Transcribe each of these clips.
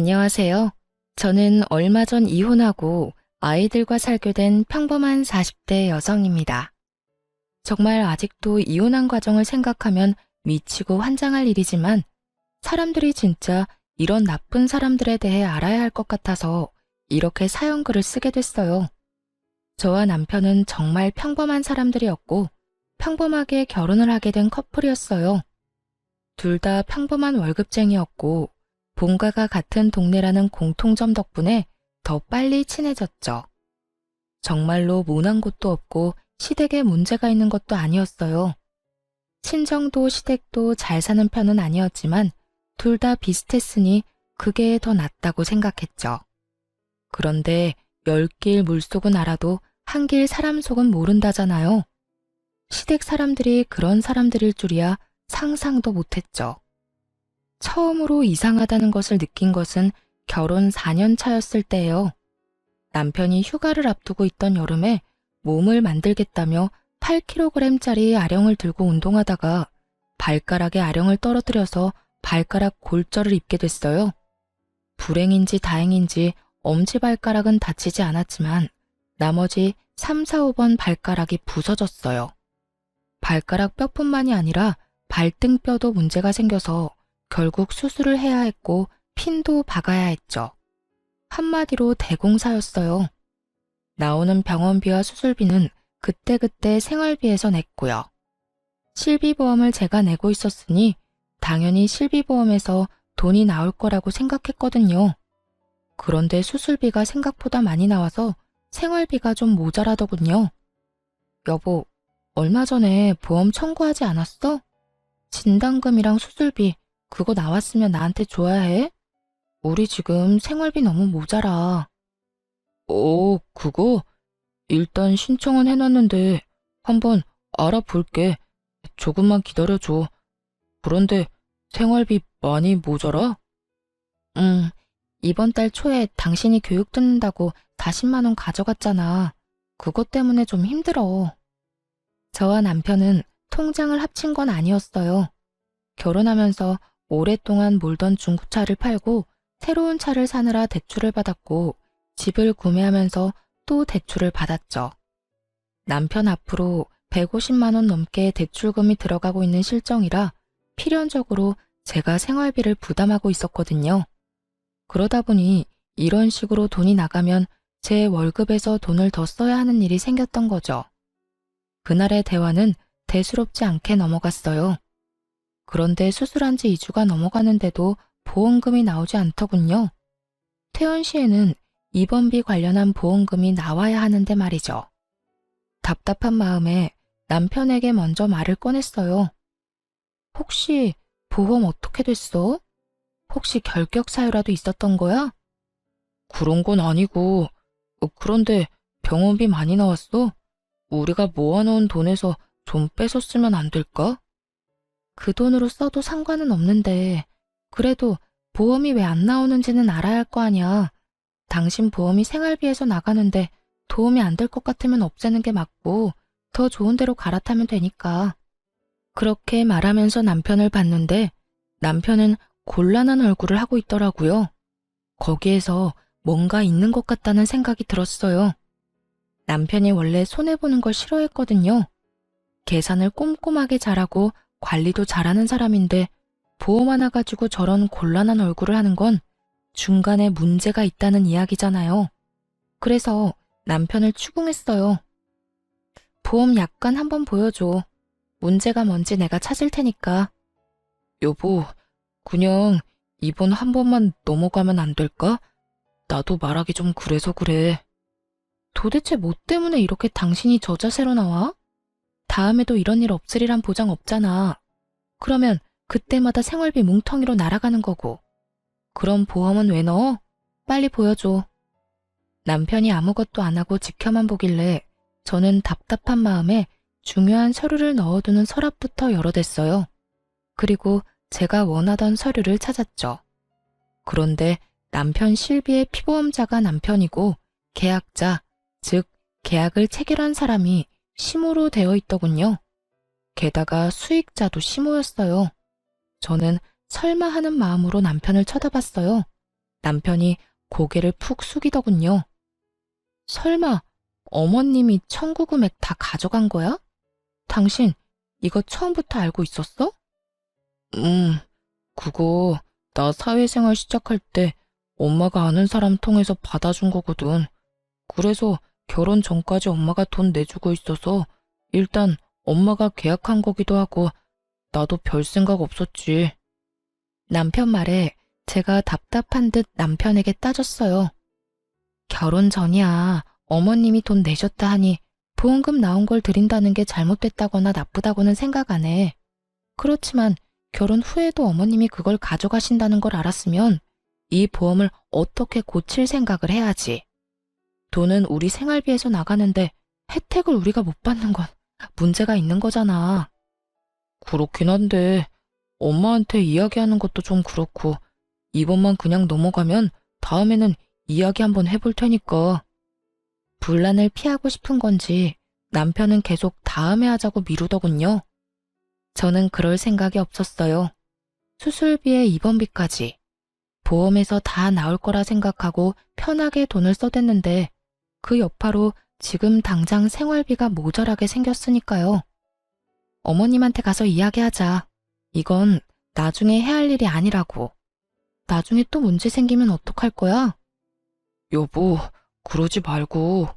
안녕하세요. 저는 얼마 전 이혼하고 아이들과 살게 된 평범한 40대 여성입니다. 정말 아직도 이혼한 과정을 생각하면 미치고 환장할 일이지만 사람들이 진짜 이런 나쁜 사람들에 대해 알아야 할 것 같아서 이렇게 사연글을 쓰게 됐어요. 저와 남편은 정말 평범한 사람들이었고 평범하게 결혼을 하게 된 커플이었어요. 둘 다 평범한 월급쟁이였고 본가가 같은 동네라는 공통점 덕분에 더 빨리 친해졌죠. 정말로 모난 곳도 없고 시댁에 문제가 있는 것도 아니었어요. 친정도 시댁도 잘 사는 편은 아니었지만 둘 다 비슷했으니 그게 더 낫다고 생각했죠. 그런데 10길 물속은 알아도 한 길 사람 속은 모른다잖아요. 시댁 사람들이 그런 사람들일 줄이야 상상도 못했죠. 처음으로 이상하다는 것을 느낀 것은 결혼 4년 차였을 때예요. 남편이 휴가를 앞두고 있던 여름에 몸을 만들겠다며 8kg짜리 아령을 들고 운동하다가 발가락에 아령을 떨어뜨려서 발가락 골절을 입게 됐어요. 불행인지 다행인지 엄지발가락은 다치지 않았지만 나머지 3, 4, 5번 발가락이 부서졌어요. 발가락 뼈뿐만이 아니라 발등뼈도 문제가 생겨서 결국 수술을 해야 했고 핀도 박아야 했죠. 한마디로 대공사였어요. 나오는 병원비와 수술비는 그때그때 생활비에서 냈고요. 실비보험을 제가 내고 있었으니 당연히 실비보험에서 돈이 나올 거라고 생각했거든요. 그런데 수술비가 생각보다 많이 나와서 생활비가 좀 모자라더군요. 여보, 얼마 전에 보험 청구하지 않았어? 진단금이랑 수술비 그거 나왔으면 나한테 줘야 해? 우리 지금 생활비 너무 모자라. 그거? 일단 신청은 해놨는데 한번 알아볼게. 조금만 기다려줘. 그런데 생활비 많이 모자라? 응, 이번 달 초에 당신이 교육 듣는다고 40만 원 가져갔잖아. 그것 때문에 좀 힘들어. 저와 남편은 통장을 합친 건 아니었어요. 결혼하면서 오랫동안 몰던 중고차를 팔고 새로운 차를 사느라 대출을 받았고 집을 구매하면서 또 대출을 받았죠. 남편 앞으로 150만 원 넘게 대출금이 들어가고 있는 실정이라 필연적으로 제가 생활비를 부담하고 있었거든요. 그러다 보니 이런 식으로 돈이 나가면 제 월급에서 돈을 더 써야 하는 일이 생겼던 거죠. 그날의 대화는 대수롭지 않게 넘어갔어요. 그런데 수술한 지 2주가 넘어가는데도 보험금이 나오지 않더군요. 퇴원 시에는 입원비 관련한 보험금이 나와야 하는데 말이죠. 답답한 마음에 남편에게 먼저 말을 꺼냈어요. 혹시 보험 어떻게 됐어? 혹시 결격 사유라도 있었던 거야? 그런 건 아니고, 그런데 병원비 많이 나왔어? 우리가 모아놓은 돈에서 좀 뺏었으면 안 될까? 그 돈으로 써도 상관은 없는데 그래도 보험이 왜 안 나오는지는 알아야 할 거 아니야. 당신 보험이 생활비에서 나가는데 도움이 안 될 것 같으면 없애는 게 맞고 더 좋은 데로 갈아타면 되니까. 그렇게 말하면서 남편을 봤는데 남편은 곤란한 얼굴을 하고 있더라고요. 거기에서 뭔가 있는 것 같다는 생각이 들었어요. 남편이 원래 손해보는 걸 싫어했거든요. 계산을 꼼꼼하게 잘하고 관리도 잘하는 사람인데 보험 하나 가지고 저런 곤란한 얼굴을 하는 건 중간에 문제가 있다는 이야기잖아요. 그래서 남편을 추궁했어요. 보험 약관 한번 보여줘. 문제가 뭔지 내가 찾을 테니까. 여보, 그냥 이번 한 번만 넘어가면 안 될까? 나도 말하기 좀 그래서 그래. 도대체 뭐 때문에 이렇게 당신이 저 자세로 나와? 다음에도 이런 일 없으리란 보장 없잖아. 그러면 그때마다 생활비 뭉텅이로 날아가는 거고. 그럼 보험은 왜 넣어? 빨리 보여줘. 남편이 아무것도 안 하고 지켜만 보길래 저는 답답한 마음에 중요한 서류를 넣어두는 서랍부터 열어댔어요. 그리고 제가 원하던 서류를 찾았죠. 그런데 남편 실비의 피보험자가 남편이고 계약자, 즉 계약을 체결한 사람이 시모로 되어 있더군요. 게다가 수익자도 시모였어요. 저는 설마 하는 마음으로 남편을 쳐다봤어요. 남편이 고개를 푹 숙이더군요. 설마 어머님이 청구 금액 다 가져간 거야? 당신 이거 처음부터 알고 있었어? 그거 나 사회생활 시작할 때 엄마가 아는 사람 통해서 받아준 거거든. 그래서 결혼 전까지 엄마가 돈 내주고 있어서 일단 엄마가 계약한 거기도 하고 나도 별 생각 없었지. 남편 말에 제가 답답한 듯 남편에게 따졌어요. 결혼 전이야. 어머님이 돈 내셨다 하니 보험금 나온 걸 드린다는 게 잘못됐다거나 나쁘다고는 생각 안 해. 그렇지만 결혼 후에도 어머님이 그걸 가져가신다는 걸 알았으면 이 보험을 어떻게 고칠 생각을 해야지. 돈은 우리 생활비에서 나가는데 혜택을 우리가 못 받는 건 문제가 있는 거잖아. 그렇긴 한데 엄마한테 이야기하는 것도 좀 그렇고 이번만 그냥 넘어가면 다음에는 이야기 한번 해볼 테니까. 분란을 피하고 싶은 건지 남편은 계속 다음에 하자고 미루더군요. 저는 그럴 생각이 없었어요. 수술비에 입원비까지 보험에서 다 나올 거라 생각하고 편하게 돈을 써댔는데 그 여파로 지금 당장 생활비가 모자라게 생겼으니까요. 어머님한테 가서 이야기하자. 이건 나중에 해야 할 일이 아니라고. 나중에 또 문제 생기면 어떡할 거야? 여보, 그러지 말고.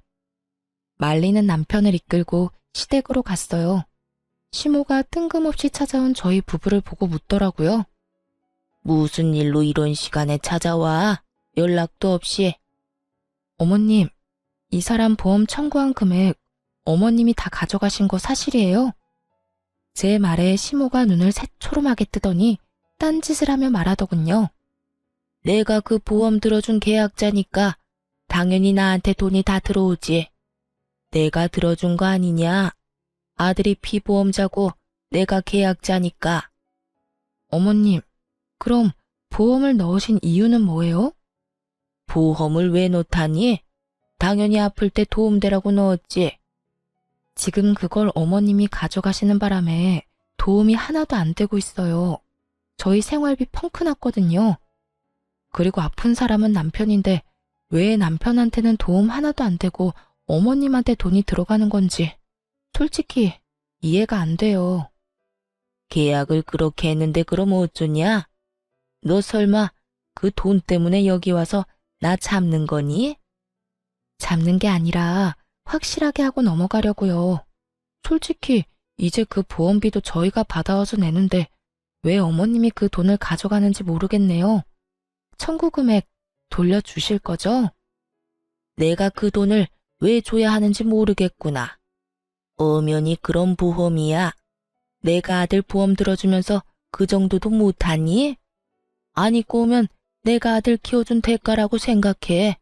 말리는 남편을 이끌고 시댁으로 갔어요. 시모가 뜬금없이 찾아온 저희 부부를 보고 묻더라고요. 무슨 일로 이런 시간에 찾아와? 연락도 없이. 어머님, 이 사람 보험 청구한 금액 어머님이 다 가져가신 거 사실이에요? 제 말에 시모가 눈을 새초롬하게 뜨더니 딴짓을 하며 말하더군요. 내가 그 보험 들어준 계약자니까 당연히 나한테 돈이 다 들어오지. 내가 들어준 거 아니냐? 아들이 피보험자고 내가 계약자니까. 어머님, 그럼 보험을 넣으신 이유는 뭐예요? 보험을 왜 넣다니? 당연히 아플 때 도움되라고 넣었지. 지금 그걸 어머님이 가져가시는 바람에 도움이 하나도 안 되고 있어요. 저희 생활비 펑크 났거든요. 그리고 아픈 사람은 남편인데 왜 남편한테는 도움 하나도 안 되고 어머님한테 돈이 들어가는 건지 솔직히 이해가 안 돼요. 계약을 그렇게 했는데 그럼 어쩌냐? 너 설마 그 돈 때문에 여기 와서 나 잡는 거니? 잡는 게 아니라 확실하게 하고 넘어가려고요. 솔직히 이제 그 보험비도 저희가 받아와서 내는데 왜 어머님이 그 돈을 가져가는지 모르겠네요. 청구 금액 돌려주실 거죠? 내가 그 돈을 왜 줘야 하는지 모르겠구나. 엄연히 그런 보험이야. 내가 아들 보험 들어주면서 그 정도도 못하니? 아니 꼬면 내가 아들 키워준 대가라고 생각해.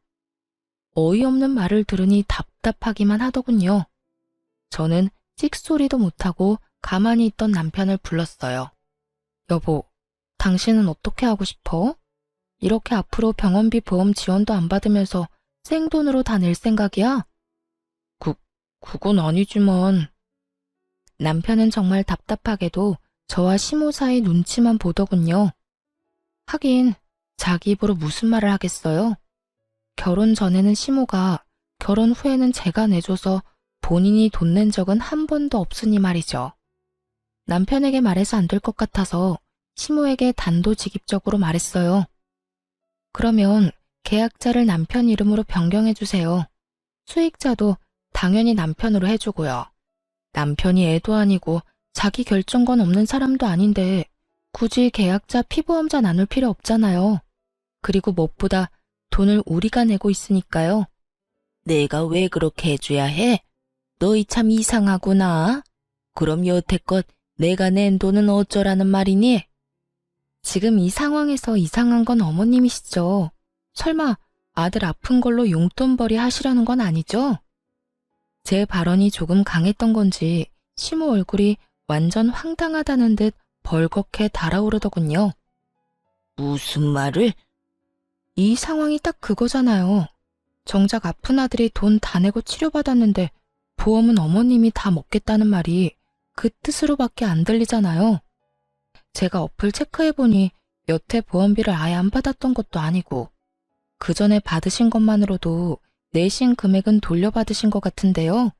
어이없는 말을 들으니 답답하기만 하더군요. 저는 찍소리도 못하고 가만히 있던 남편을 불렀어요. 여보, 당신은 어떻게 하고 싶어? 이렇게 앞으로 병원비 보험 지원도 안 받으면서 생돈으로 다 낼 생각이야? 그건 아니지만. 남편은 정말 답답하게도 저와 시모 사이 눈치만 보더군요. 하긴 자기 입으로 무슨 말을 하겠어요? 결혼 전에는 시모가, 결혼 후에는 제가 내줘서 본인이 돈 낸 적은 한 번도 없으니 말이죠. 남편에게 말해서 안 될 것 같아서 시모에게 단도직입적으로 말했어요. 그러면 계약자를 남편 이름으로 변경해 주세요. 수익자도 당연히 남편으로 해주고요. 남편이 애도 아니고 자기 결정권 없는 사람도 아닌데 굳이 계약자 피보험자 나눌 필요 없잖아요. 그리고 무엇보다 돈을 우리가 내고 있으니까요. 내가 왜 그렇게 해줘야 해? 너희 참 이상하구나. 그럼 여태껏 내가 낸 돈은 어쩌라는 말이니? 지금 이 상황에서 이상한 건 어머님이시죠. 설마 아들 아픈 걸로 용돈벌이 하시려는 건 아니죠? 제 발언이 조금 강했던 건지 시모 얼굴이 완전 황당하다는 듯 벌겋게 달아오르더군요. 무슨 말을? 이 상황이 딱 그거잖아요. 정작 아픈 아들이 돈 다 내고 치료받았는데 보험은 어머님이 다 먹겠다는 말이 그 뜻으로밖에 안 들리잖아요. 제가 어플 체크해보니 여태 보험비를 아예 안 받았던 것도 아니고 그 전에 받으신 것만으로도 내신 금액은 돌려받으신 것 같은데요.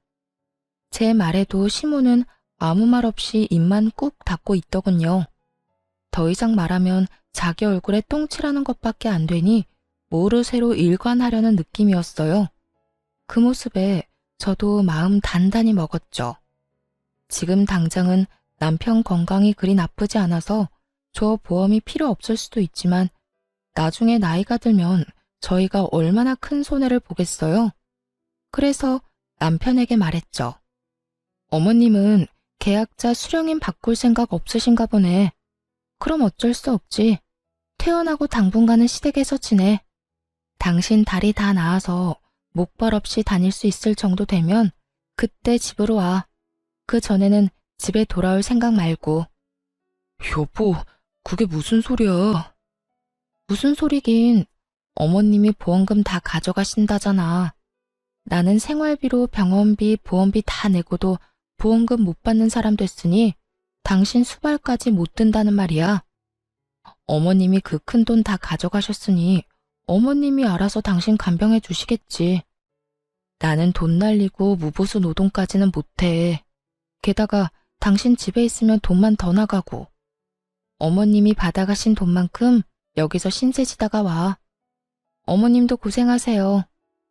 제 말에도 시모는 아무 말 없이 입만 꾹 닫고 있더군요. 더 이상 말하면 자기 얼굴에 똥칠하는 것밖에 안 되니 모르쇠로 일관하려는 느낌이었어요. 그 모습에 저도 마음 단단히 먹었죠. 지금 당장은 남편 건강이 그리 나쁘지 않아서 저 보험이 필요 없을 수도 있지만 나중에 나이가 들면 저희가 얼마나 큰 손해를 보겠어요. 그래서 남편에게 말했죠. 어머님은 계약자 수령인 바꿀 생각 없으신가 보네. 그럼 어쩔 수 없지. 퇴원하고 당분간은 시댁에서 지내. 당신 다리 다 나아서 목발 없이 다닐 수 있을 정도 되면 그때 집으로 와. 그 전에는 집에 돌아올 생각 말고. 여보, 그게 무슨 소리야? 무슨 소리긴. 어머님이 보험금 다 가져가신다잖아. 나는 생활비로 병원비, 보험비 다 내고도 보험금 못 받는 사람 됐으니 당신 수발까지 못 든다는 말이야. 어머님이 그 큰 돈 다 가져가셨으니 어머님이 알아서 당신 간병해 주시겠지. 나는 돈 날리고 무보수 노동까지는 못해. 게다가 당신 집에 있으면 돈만 더 나가고. 어머님이 받아가신 돈만큼 여기서 신세지다가 와. 어머님도 고생하세요.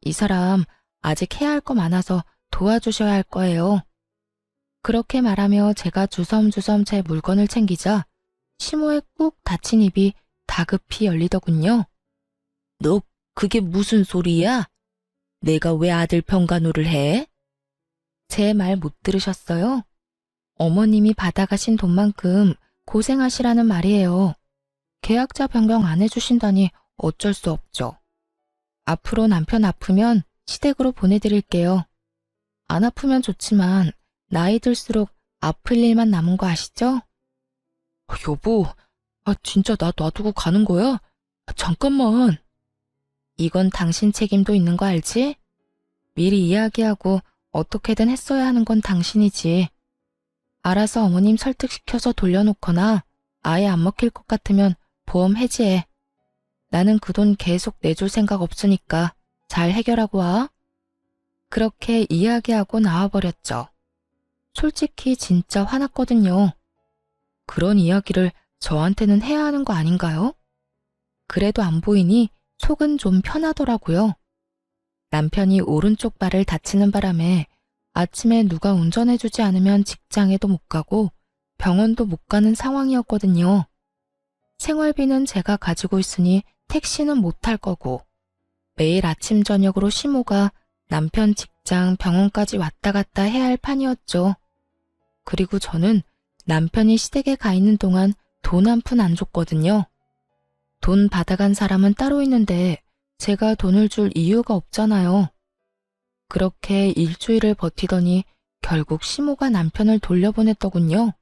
이 사람 아직 해야 할 거 많아서 도와주셔야 할 거예요. 그렇게 말하며 제가 주섬주섬 제 물건을 챙기자 시모의 꾹 닫힌 입이 다급히 열리더군요. 너 그게 무슨 소리야? 내가 왜 아들 병간호를 해? 제 말 못 들으셨어요? 어머님이 받아가신 돈만큼 고생하시라는 말이에요. 계약자 변경 안 해주신다니 어쩔 수 없죠. 앞으로 남편 아프면 시댁으로 보내드릴게요. 안 아프면 좋지만 나이 들수록 아플 일만 남은 거 아시죠? 여보, 진짜 나 놔두고 가는 거야? 잠깐만. 이건 당신 책임도 있는 거 알지? 미리 이야기하고 어떻게든 했어야 하는 건 당신이지. 알아서 어머님 설득시켜서 돌려놓거나 아예 안 먹힐 것 같으면 보험 해지해. 나는 그 돈 계속 내줄 생각 없으니까 잘 해결하고 와. 그렇게 이야기하고 나와버렸죠. 솔직히 진짜 화났거든요. 그런 이야기를 저한테는 해야 하는 거 아닌가요? 그래도 안 보이니 속은 좀 편하더라고요. 남편이 오른쪽 발을 다치는 바람에 아침에 누가 운전해주지 않으면 직장에도 못 가고 병원도 못 가는 상황이었거든요. 생활비는 제가 가지고 있으니 택시는 못 탈 거고 매일 아침 저녁으로 시모가 남편 직장 병원까지 왔다 갔다 해야 할 판이었죠. 그리고 저는 남편이 시댁에 가 있는 동안 돈 한 푼 안 줬거든요. 돈 받아간 사람은 따로 있는데 제가 돈을 줄 이유가 없잖아요. 그렇게 일주일을 버티더니 결국 시모가 남편을 돌려보냈더군요.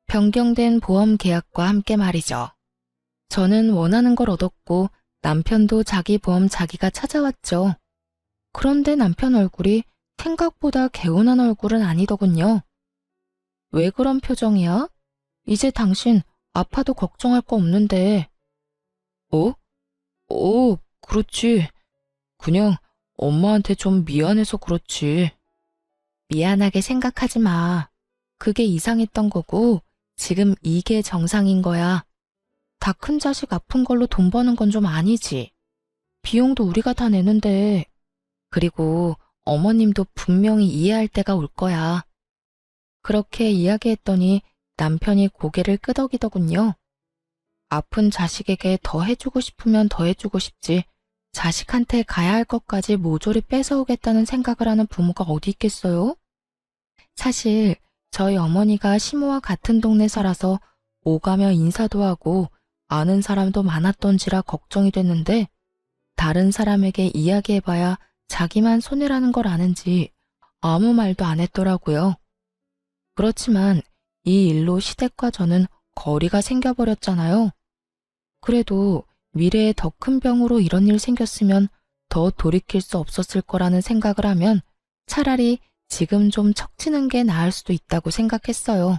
변경된 보험 계약과 함께 말이죠. 저는 원하는 걸 얻었고 남편도 자기 보험 자기가 찾아왔죠. 그런데 남편 얼굴이 생각보다 개운한 얼굴은 아니더군요. 왜 그런 표정이야? 이제 당신 아파도 걱정할 거 없는데. 그렇지. 그냥 엄마한테 좀 미안해서 그렇지. 미안하게 생각하지 마. 그게 이상했던 거고 지금 이게 정상인 거야. 다 큰 자식 아픈 걸로 돈 버는 건 좀 아니지. 비용도 우리가 다 내는데. 그리고 어머님도 분명히 이해할 때가 올 거야. 그렇게 이야기했더니 남편이 고개를 끄덕이더군요. 아픈 자식에게 더 해주고 싶으면 더 해주고 싶지. 자식한테 가야 할 것까지 모조리 뺏어오겠다는 생각을 하는 부모가 어디 있겠어요? 사실 저희 어머니가 시모와 같은 동네 살아서 오가며 인사도 하고 아는 사람도 많았던지라 걱정이 됐는데 다른 사람에게 이야기해봐야 자기만 손해라는 걸 아는지 아무 말도 안 했더라고요. 그렇지만 이 일로 시댁과 저는 거리가 생겨버렸잖아요. 그래도 미래에 더 큰 병으로 이런 일 생겼으면 더 돌이킬 수 없었을 거라는 생각을 하면 차라리 지금 좀 척치는 게 나을 수도 있다고 생각했어요.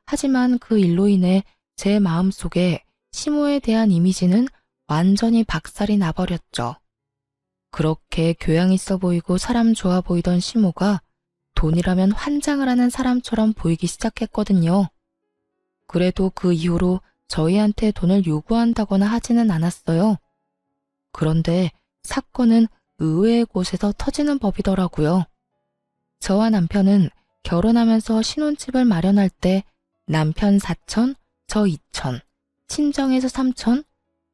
하지만 그 일로 인해 제 마음속에 시모에 대한 이미지는 완전히 박살이 나버렸죠. 그렇게 교양 있어 보이고 사람 좋아 보이던 시모가 돈이라면 환장을 하는 사람처럼 보이기 시작했거든요. 그래도 그 이후로 저희한테 돈을 요구한다거나 하지는 않았어요. 그런데 사건은 의외의 곳에서 터지는 법이더라고요. 저와 남편은 결혼하면서 신혼집을 마련할 때 남편 4천, 저 2천, 친정에서 3천,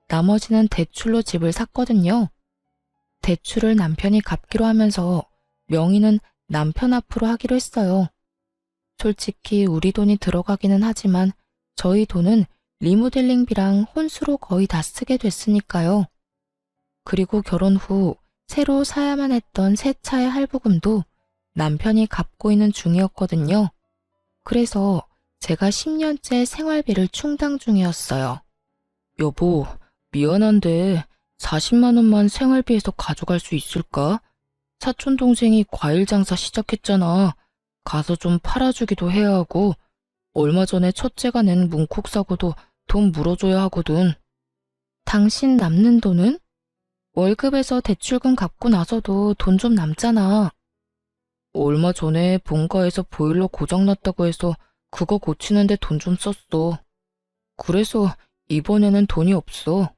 나머지는 대출로 집을 샀거든요. 대출을 남편이 갚기로 하면서 명의는 남편 앞으로 하기로 했어요. 솔직히 우리 돈이 들어가기는 하지만 저희 돈은 리모델링비랑 혼수로 거의 다 쓰게 됐으니까요. 그리고 결혼 후 새로 사야만 했던 새 차의 할부금도 남편이 갚고 있는 중이었거든요. 그래서 제가 10년째 생활비를 충당 중이었어요. 여보, 미안한데 40만 원만 생활비에서 가져갈 수 있을까? 사촌 동생이 과일 장사 시작했잖아. 가서 좀 팔아주기도 해야 하고 얼마 전에 첫째가 낸 문콕 사고도 돈 물어줘야 하거든. 당신 남는 돈은? 월급에서 대출금 갚고 나서도 돈 좀 남잖아. 얼마 전에 본가에서 보일러 고장났다고 해서 그거 고치는데 돈 좀 썼어. 그래서 이번에는 돈이 없어.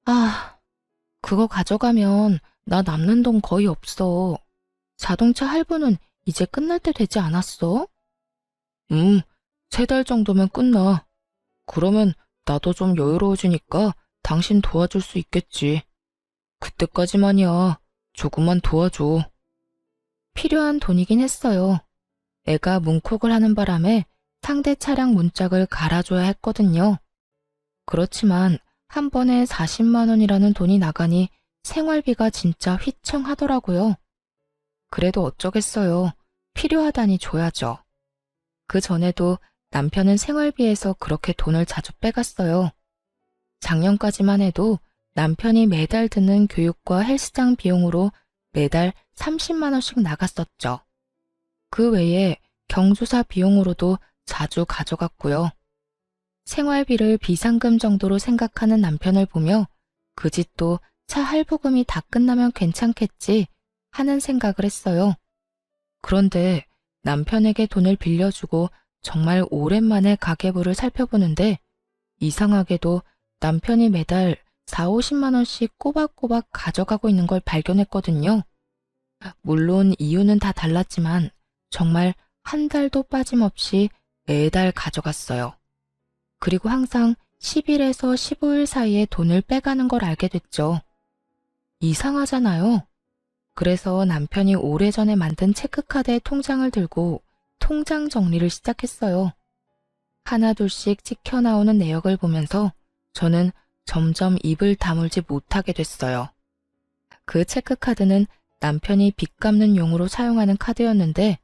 아, 그거 가져가면 나 남는 돈 거의 없어. 자동차 할부는 이제 끝날 때 되지 않았어? 3달 정도면 끝나. 그러면 나도 좀 여유로워지니까 당신 도와줄 수 있겠지. 그때까지만이야. 조금만 도와줘. 필요한 돈이긴 했어요. 애가 문콕을 하는 바람에 상대 차량 문짝을 갈아줘야 했거든요. 그렇지만 한 번에 40만 원이라는 돈이 나가니 생활비가 진짜 휘청하더라고요. 그래도 어쩌겠어요. 필요하다니 줘야죠. 그 전에도 남편은 생활비에서 그렇게 돈을 자주 빼갔어요. 작년까지만 해도 남편이 매달 드는 교육과 헬스장 비용으로 매달 30만 원씩 나갔었죠. 그 외에 경조사 비용으로도 자주 가져갔고요. 생활비를 비상금 정도로 생각하는 남편을 보며 그 집도 차 할부금이 다 끝나면 괜찮겠지 하는 생각을 했어요. 그런데 남편에게 돈을 빌려주고 정말 오랜만에 가계부를 살펴보는데 이상하게도 남편이 매달 4, 50만 원씩 꼬박꼬박 가져가고 있는 걸 발견했거든요. 물론 이유는 다 달랐지만 정말 한 달도 빠짐없이 매달 가져갔어요. 그리고 항상 10일에서 15일 사이에 돈을 빼가는 걸 알게 됐죠. 이상하잖아요. 그래서 남편이 오래전에 만든 체크카드에 통장을 들고 통장 정리를 시작했어요. 하나둘씩 찍혀 나오는 내역을 보면서 저는 점점 입을 다물지 못하게 됐어요. 그 체크카드는 남편이 빚 갚는 용으로 사용하는 카드였는데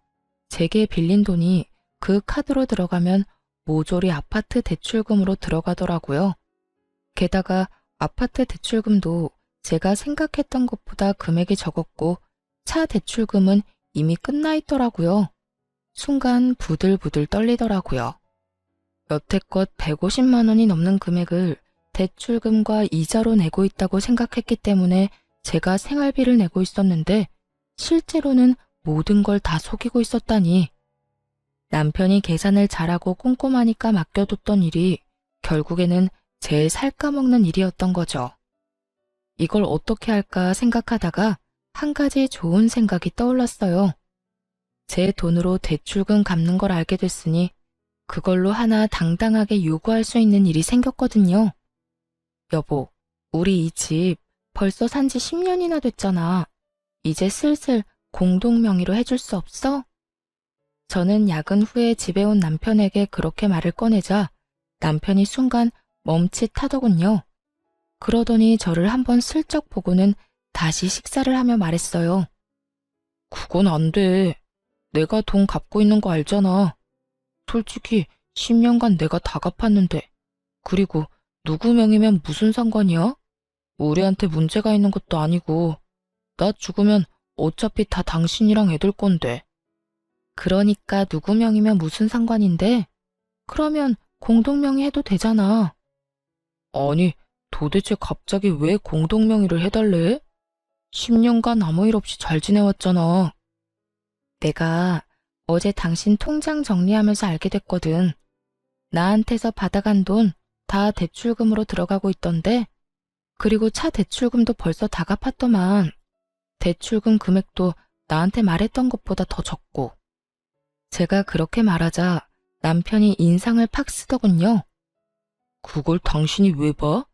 제게 빌린 돈이 그 카드로 들어가면 모조리 아파트 대출금으로 들어가더라고요. 게다가 아파트 대출금도 제가 생각했던 것보다 금액이 적었고 차 대출금은 이미 끝나 있더라고요. 순간 부들부들 떨리더라고요. 여태껏 150만 원이 넘는 금액을 대출금과 이자로 내고 있다고 생각했기 때문에 제가 생활비를 내고 있었는데 실제로는 모든 걸 다 속이고 있었다니. 남편이 계산을 잘하고 꼼꼼하니까 맡겨뒀던 일이 결국에는 제 살까먹는 일이었던 거죠. 이걸 어떻게 할까 생각하다가 한 가지 좋은 생각이 떠올랐어요. 제 돈으로 대출금 갚는 걸 알게 됐으니 그걸로 하나 당당하게 요구할 수 있는 일이 생겼거든요. 여보, 우리 이 집 벌써 산지 10년이나 됐잖아. 이제 슬슬 공동 명의로 해줄 수 없어? 저는 야근 후에 집에 온 남편에게 그렇게 말을 꺼내자 남편이 순간 멈칫하더군요. 그러더니 저를 한번 슬쩍 보고는 다시 식사를 하며 말했어요. 그건 안 돼. 내가 돈 갚고 있는 거 알잖아. 솔직히 10년간 내가 다 갚았는데. 그리고 누구 명의면 무슨 상관이야? 우리한테 문제가 있는 것도 아니고. 나 죽으면 어차피 다 당신이랑 애들 건데. 그러니까 누구 명의면 무슨 상관인데? 그러면 공동 명의 해도 되잖아. 아니, 도대체 갑자기 왜 공동명의를 해달래? 10년간 아무 일 없이 잘 지내왔잖아. 내가 어제 당신 통장 정리하면서 알게 됐거든. 나한테서 받아간 돈 다 대출금으로 들어가고 있던데, 그리고 차 대출금도 벌써 다 갚았더만. 대출금 금액도 나한테 말했던 것보다 더 적고. 제가 그렇게 말하자 남편이 인상을 팍 쓰더군요. 그걸 당신이 왜 봐?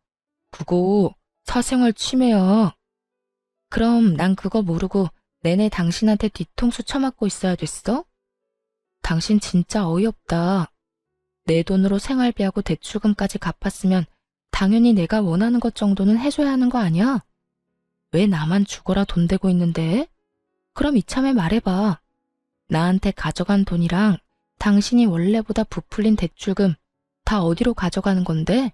그거 사생활 침해야. 그럼 난 그거 모르고 내내 당신한테 뒤통수 쳐맞고 있어야 됐어? 당신 진짜 어이없다. 내 돈으로 생활비하고 대출금까지 갚았으면 당연히 내가 원하는 것 정도는 해줘야 하는 거 아니야? 왜 나만 죽어라 돈 대고 있는데? 그럼 이참에 말해봐. 나한테 가져간 돈이랑 당신이 원래보다 부풀린 대출금 다 어디로 가져가는 건데?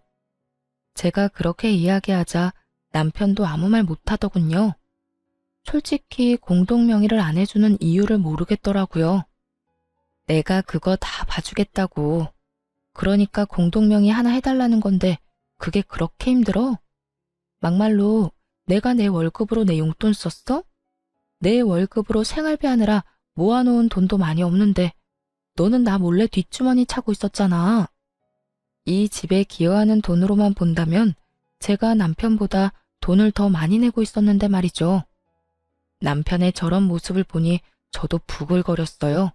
제가 그렇게 이야기하자 남편도 아무 말 못하더군요. 솔직히 공동명의를 안 해주는 이유를 모르겠더라고요. 내가 그거 다 봐주겠다고. 그러니까 공동명의 하나 해달라는 건데 그게 그렇게 힘들어? 막말로 내가 내 월급으로 내 용돈 썼어? 내 월급으로 생활비 하느라 모아놓은 돈도 많이 없는데 너는 나 몰래 뒷주머니 차고 있었잖아. 이 집에 기여하는 돈으로만 본다면 제가 남편보다 돈을 더 많이 내고 있었는데 말이죠. 남편의 저런 모습을 보니 저도 부글거렸어요.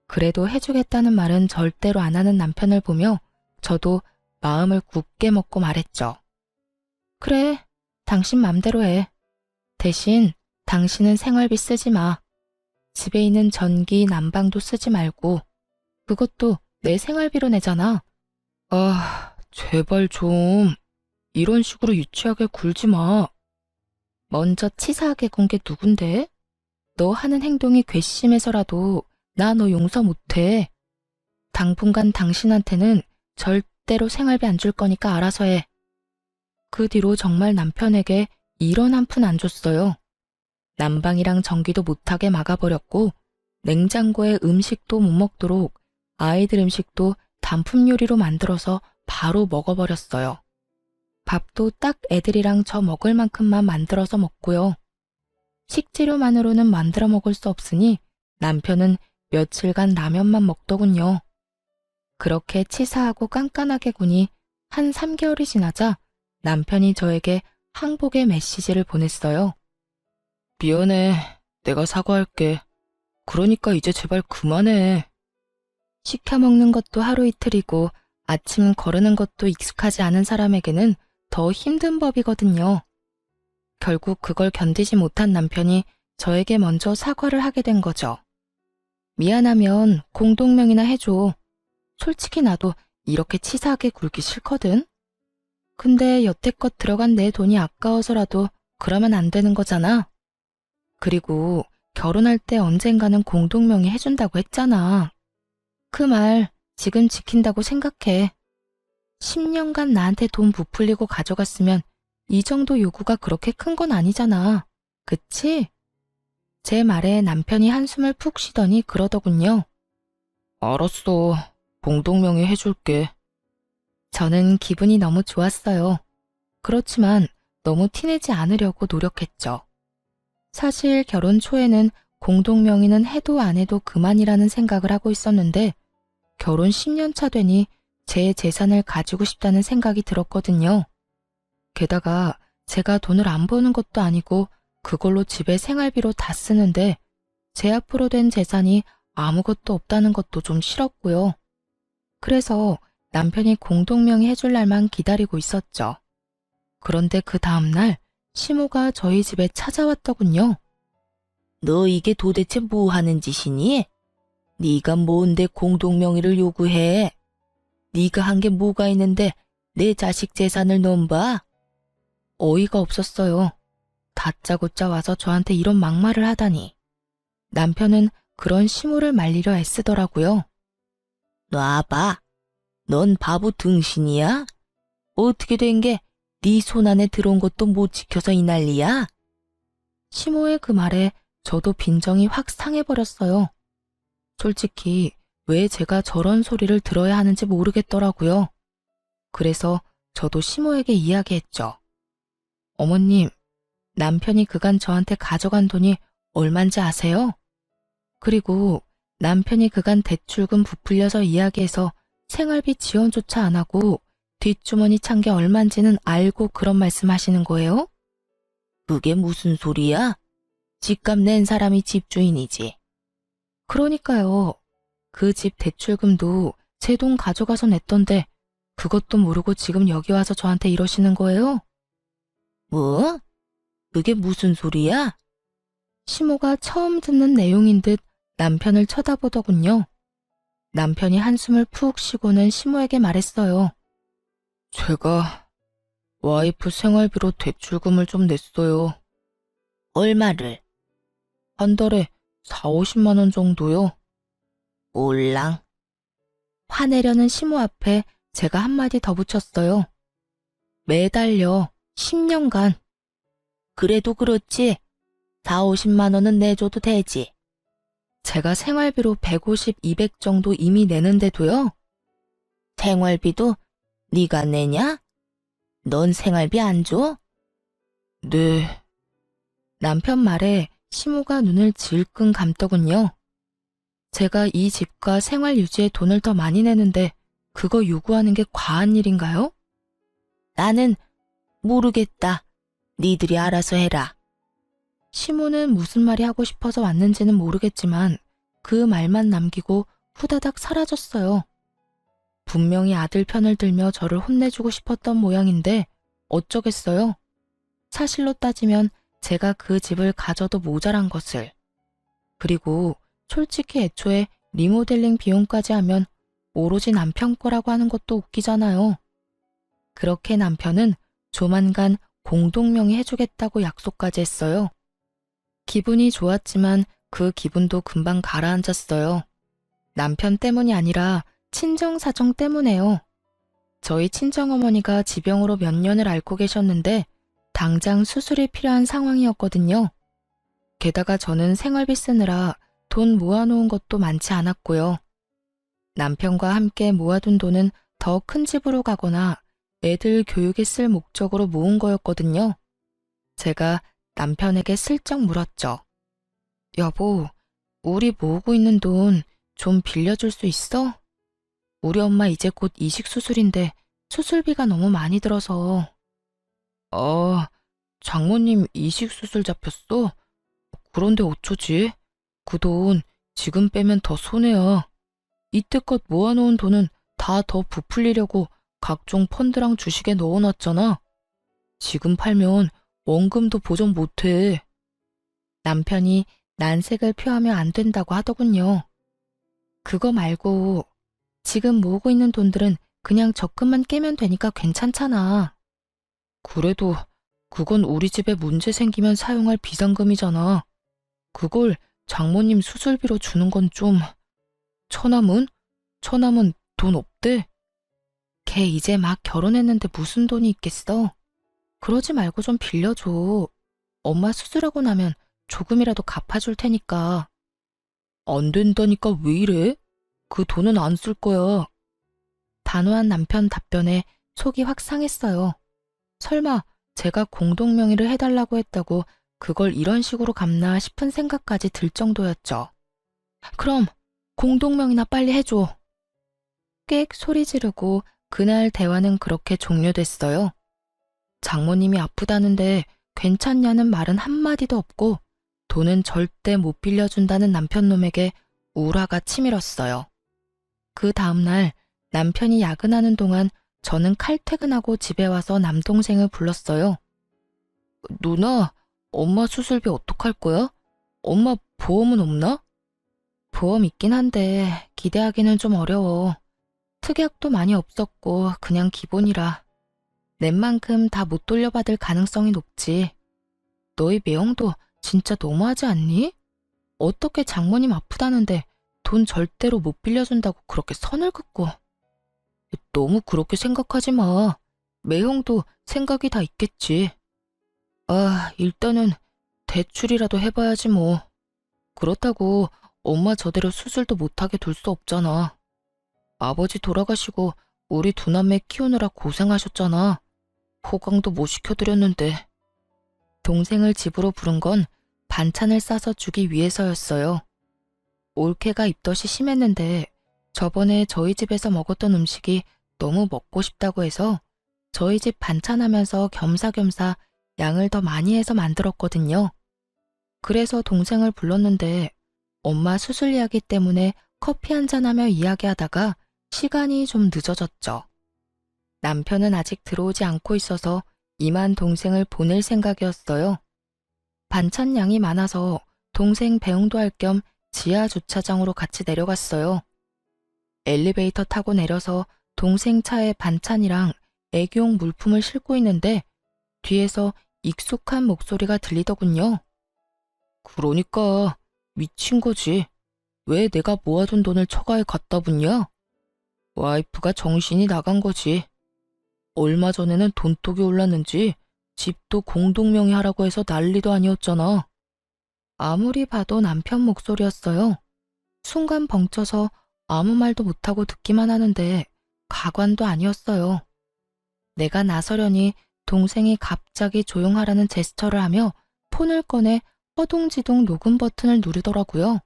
그래도 해주겠다는 말은 절대로 안 하는 남편을 보며 저도 마음을 굳게 먹고 말했죠. 그래, 당신 맘대로 해. 대신 당신은 생활비 쓰지 마. 집에 있는 전기, 난방도 쓰지 말고. 그것도 내 생활비로 내잖아. 아, 제발 좀. 이런 식으로 유치하게 굴지 마. 먼저 치사하게 군 게 누군데? 너 하는 행동이 괘씸해서라도 나 너 용서 못해. 당분간 당신한테는 절대로 생활비 안 줄 거니까 알아서 해. 그 뒤로 정말 남편에게 1원 한 푼 안 줬어요. 난방이랑 전기도 못하게 막아버렸고 냉장고에 음식도 못 먹도록 아이들 음식도 단품 요리로 만들어서 바로 먹어버렸어요. 밥도 딱 애들이랑 저 먹을 만큼만 만들어서 먹고요. 식재료만으로는 만들어 먹을 수 없으니 남편은 며칠간 라면만 먹더군요. 그렇게 치사하고 깐깐하게 구니 한 3개월이 지나자 남편이 저에게 항복의 메시지를 보냈어요. 미안해. 내가 사과할게. 그러니까 이제 제발 그만해. 시켜 먹는 것도 하루 이틀이고 아침 거르는 것도 익숙하지 않은 사람에게는 더 힘든 법이거든요. 결국 그걸 견디지 못한 남편이 저에게 먼저 사과를 하게 된 거죠. 미안하면 공동명의나 해줘. 솔직히 나도 이렇게 치사하게 굴기 싫거든. 근데 여태껏 들어간 내 돈이 아까워서라도 그러면 안 되는 거잖아. 그리고 결혼할 때 언젠가는 공동명의 해준다고 했잖아. 그 말 지금 지킨다고 생각해. 10년간 나한테 돈 부풀리고 가져갔으면 이 정도 요구가 그렇게 큰 건 아니잖아. 그치? 제 말에 남편이 한숨을 푹 쉬더니 그러더군요. 알았어. 공동명의 해줄게. 저는 기분이 너무 좋았어요. 그렇지만 너무 티내지 않으려고 노력했죠. 사실 결혼 초에는 공동명의는 해도 안 해도 그만이라는 생각을 하고 있었는데 결혼 10년 차 되니 제 재산을 가지고 싶다는 생각이 들었거든요. 게다가 제가 돈을 안 버는 것도 아니고 그걸로 집에 생활비로 다 쓰는데 제 앞으로 된 재산이 아무것도 없다는 것도 좀 싫었고요. 그래서 남편이 공동명의 해줄 날만 기다리고 있었죠. 그런데 그 다음날 시모가 저희 집에 찾아왔더군요. 너 이게 도대체 뭐 하는 짓이니? 네가 뭔데 공동명의를 요구해? 네가 한 게 뭐가 있는데 내 자식 재산을 넘봐? 어이가 없었어요. 다짜고짜 와서 저한테 이런 막말을 하다니. 남편은 그런 시모를 말리려 애쓰더라고요. 놔봐. 넌 바보 등신이야? 어떻게 된 게 네 손 안에 들어온 것도 못 지켜서 이 난리야? 시모의 그 말에 저도 빈정이 확 상해버렸어요. 솔직히 왜 제가 저런 소리를 들어야 하는지 모르겠더라고요. 그래서 저도 시모에게 이야기했죠. 어머님, 남편이 그간 저한테 가져간 돈이 얼만지 아세요? 그리고 남편이 그간 대출금 부풀려서 이야기해서 생활비 지원조차 안 하고 뒷주머니 찬 게 얼만지는 알고 그런 말씀 하시는 거예요? 그게 무슨 소리야? 집값 낸 사람이 집주인이지. 그러니까요. 그 집 대출금도 제 돈 가져가서 냈던데 그것도 모르고 지금 여기 와서 저한테 이러시는 거예요? 뭐? 그게 무슨 소리야? 시모가 처음 듣는 내용인 듯 남편을 쳐다보더군요. 남편이 한숨을 푹 쉬고는 시모에게 말했어요. 제가 와이프 생활비로 대출금을 좀 냈어요. 얼마를? 한 달에 4, 50만 원 정도요. 올랑. 화내려는 시모 앞에 제가 한마디 더 붙였어요. 매달요. 10년간. 그래도 그렇지. 4, 50만 원은 내줘도 되지. 제가 생활비로 150, 200 정도 이미 내는데도요. 생활비도 네가 내냐? 넌 생활비 안 줘? 네. 남편 말에 시모가 눈을 질끈 감더군요. 제가 이 집과 생활 유지에 돈을 더 많이 내는데 그거 요구하는 게 과한 일인가요? 나는 모르겠다. 니들이 알아서 해라. 시모는 무슨 말이 하고 싶어서 왔는지는 모르겠지만 그 말만 남기고 후다닥 사라졌어요. 분명히 아들 편을 들며 저를 혼내주고 싶었던 모양인데 어쩌겠어요. 사실로 따지면 제가 그 집을 가져도 모자란 것을. 그리고 솔직히 애초에 리모델링 비용까지 하면 오로지 남편 거라고 하는 것도 웃기잖아요. 그렇게 남편은 조만간 공동명의 해주겠다고 약속까지 했어요. 기분이 좋았지만 그 기분도 금방 가라앉았어요. 남편 때문이 아니라 친정사정 때문에요. 저희 친정어머니가 지병으로 몇 년을 앓고 계셨는데 당장 수술이 필요한 상황이었거든요. 게다가 저는 생활비 쓰느라 돈 모아놓은 것도 많지 않았고요. 남편과 함께 모아둔 돈은 더 큰 집으로 가거나 애들 교육에 쓸 목적으로 모은 거였거든요. 제가 남편에게 슬쩍 물었죠. 여보, 우리 모으고 있는 돈 좀 빌려줄 수 있어? 우리 엄마 이제 곧 이식 수술인데 수술비가 너무 많이 들어서. 장모님 이식 수술 잡혔어? 그런데 어쩌지? 그 돈 지금 빼면 더 손해야. 이때껏 모아놓은 돈은 다 더 부풀리려고 각종 펀드랑 주식에 넣어놨잖아. 지금 팔면 원금도 보전 못해. 남편이 난색을 표하며 안 된다고 하더군요. 그거 말고 지금 모으고 있는 돈들은 그냥 적금만 깨면 되니까 괜찮잖아. 그래도 그건 우리 집에 문제 생기면 사용할 비상금이잖아. 그걸 장모님 수술비로 주는 건 좀... 처남은? 처남은 돈 없대? 걔 이제 막 결혼했는데 무슨 돈이 있겠어? 그러지 말고 좀 빌려줘. 엄마 수술하고 나면 조금이라도 갚아줄 테니까. 안 된다니까 왜 이래? 그 돈은 안 쓸 거야. 단호한 남편 답변에 속이 확 상했어요. 설마 제가 공동명의를 해달라고 했다고 그걸 이런 식으로 갚나 싶은 생각까지 들 정도였죠. 그럼 공동명의나 빨리 해줘. 꽥 소리 지르고 그날 대화는 그렇게 종료됐어요. 장모님이 아프다는데 괜찮냐는 말은 한마디도 없고 돈은 절대 못 빌려준다는 남편놈에게 우라가 치밀었어요. 그 다음날 남편이 야근하는 동안 저는 칼퇴근하고 집에 와서 남동생을 불렀어요. 누나, 엄마 수술비 어떡할 거야? 엄마 보험은 없나? 보험 있긴 한데 기대하기는 좀 어려워. 특약도 많이 없었고 그냥 기본이라. 낸 만큼 다 못 돌려받을 가능성이 높지. 너희 매형도 진짜 너무하지 않니? 어떻게 장모님 아프다는데 돈 절대로 못 빌려준다고 그렇게 선을 긋고. 너무 그렇게 생각하지 마. 매형도 생각이 다 있겠지. 일단은 대출이라도 해봐야지 뭐. 그렇다고 엄마 저대로 수술도 못하게 둘 수 없잖아. 아버지 돌아가시고 우리 두 남매 키우느라 고생하셨잖아. 호강도 못 시켜드렸는데. 동생을 집으로 부른 건 반찬을 싸서 주기 위해서였어요. 올케가 입덧이 심했는데 저번에 저희 집에서 먹었던 음식이 너무 먹고 싶다고 해서 저희 집 반찬하면서 겸사겸사 양을 더 많이 해서 만들었거든요. 그래서 동생을 불렀는데 엄마 수술 이야기 때문에 커피 한잔하며 이야기하다가 시간이 좀 늦어졌죠. 남편은 아직 들어오지 않고 있어서 이만 동생을 보낼 생각이었어요. 반찬 양이 많아서 동생 배웅도 할 겸 지하 주차장으로 같이 내려갔어요. 엘리베이터 타고 내려서 동생 차에 반찬이랑 애기용 물품을 싣고 있는데 뒤에서 익숙한 목소리가 들리더군요. 그러니까 미친 거지. 왜 내가 모아둔 돈을 처가에 갖다 붓냐? 와이프가 정신이 나간 거지. 얼마 전에는 돈독이 올랐는지 집도 공동명의 하라고 해서 난리도 아니었잖아. 아무리 봐도 남편 목소리였어요. 순간 벙쪄서 아무 말도 못하고 듣기만 하는데 가관도 아니었어요. 내가 나서려니 동생이 갑자기 조용하라는 제스처를 하며 폰을 꺼내 허둥지둥 녹음 버튼을 누르더라고요.